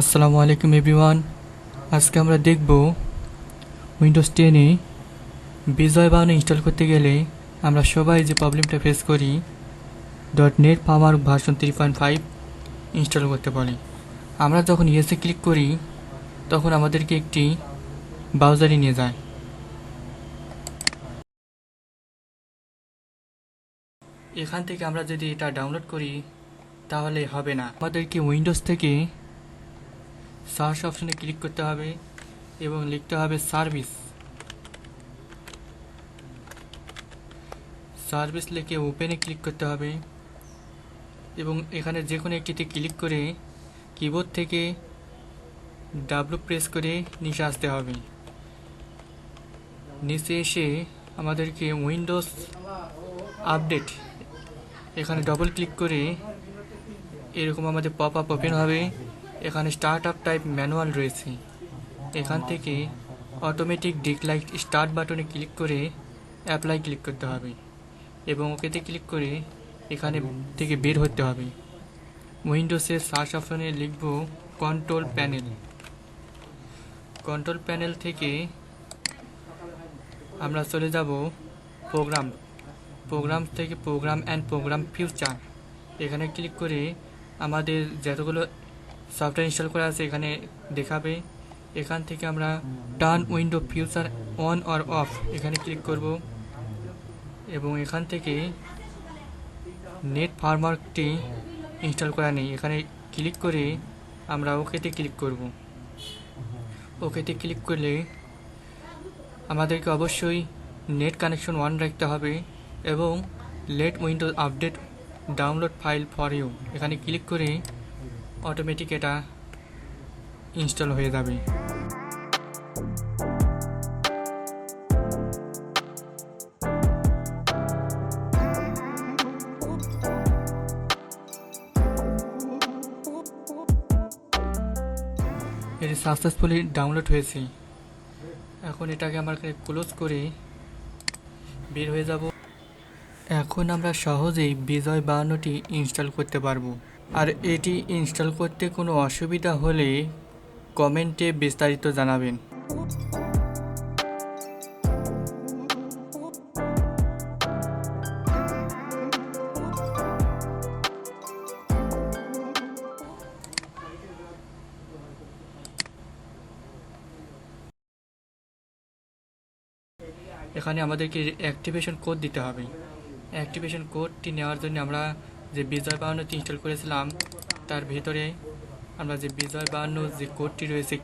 আসসালামু আলাইকুম এভরিওয়ান। আজকে আমরা দেখব উইন্ডোজ 10-এ বিজয় বায়ান ইনস্টল করতে গেলে আমরা সবাই যে প্রবলেমটা ফেস করি, .NET পাওয়ার ভার্সন 3.5 ইনস্টল করতে বলে। আমরা যখন ইয়েসে ক্লিক করি তখন আমাদেরকে একটি ব্রাউজারে নিয়ে যায়। এখান থেকে আমরা যদি এটা ডাউনলোড করি তাহলে হবে না, আমাদেরকে উইন্ডোজ থেকে সার্চ অপশনে ক্লিক করতে হবে এবং লিখতে হবে সার্ভিস লিখে ওপেনে ক্লিক করতে হবে এবং এখানে যে কোনো একটিতে ক্লিক করে কিবোর্ড থেকে ডাব্লু প্রেস করে নিচে আসতে হবে। নিচে এসে আমাদেরকে উইন্ডোজ আপডেট এখানে ডবল ক্লিক করে এরকম আমাদের পপ আপ ওপেন হবে। এখানে স্টার্ট আপ টাইপ ম্যানুয়াল রয়েছে, এখান থেকে অটোমেটিক ডিক্লাইট স্টার্ট বাটনে ক্লিক করে অ্যাপ্লাই ক্লিক করতে হবে এবং ওকেতে ক্লিক করে এখানে থেকে বের হতে হবে। উইন্ডোজের সার্চ অপশনে লিখব কন্ট্রোল প্যানেল থেকে আমরা চলে যাব প্রোগ্রাম থেকে প্রোগ্রাম অ্যান্ড প্রোগ্রাম ফিউচার, এখানে ক্লিক করে আমাদের যতগুলো সফটওয়্যার ইনস্টল করা আছে এখানে দেখাবে। এখান থেকে আমরা turn window future on or of এখানে ক্লিক করব এবং এখান থেকে নেট ফার্মারটি ইনস্টল করা নেই, এখানে ক্লিক করে আমরা ওকেতে ক্লিক করব। ওকেতে ক্লিক করলে আমাদেরকে অবশ্যই নেট কানেকশন অন রাখতে হবে এবং let windows update download file for you এখানে ক্লিক করে অটোমেটিক এটা ইনস্টল হয়ে যাবে। এটি সাকসেসফুলি ডাউনলোড হয়েছে। এখন এটাকে আমরা ক্লোজ করে বের হয়ে যাব। এখন আমরা সহজেই বিজয় বায়ানটি ইনস্টল করতে পারবো। আর এটি ইনস্টল করতে কোনো অসুবিধা হলে কমেন্টে বিস্তারিত জানাবেন। এখানে আমাদেরকে অ্যাক্টিভেশন কোড দিতে হবে। অ্যাক্টিভেশন কোডটি নেওয়ার জন্য আমরা যে বিজয় বায়ানটি ইনস্টল করেছিলাম তার ভিতরে আমরা যে বিজয় বায়ান্ন যে কোডটি রয়েছে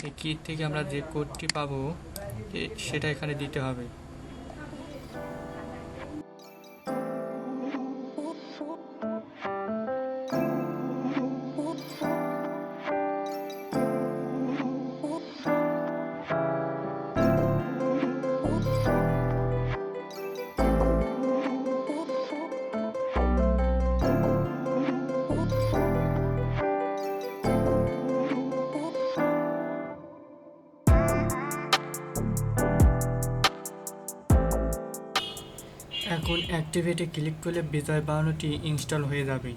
এই কি থেকে আমরা যে কোডটি পাবো সেটা এখানে দিতে হবে। এখন অ্যাক্টিভেটে ক্লিক করলে বিজয় বায়ানটি ইনস্টল হয়ে যাবে।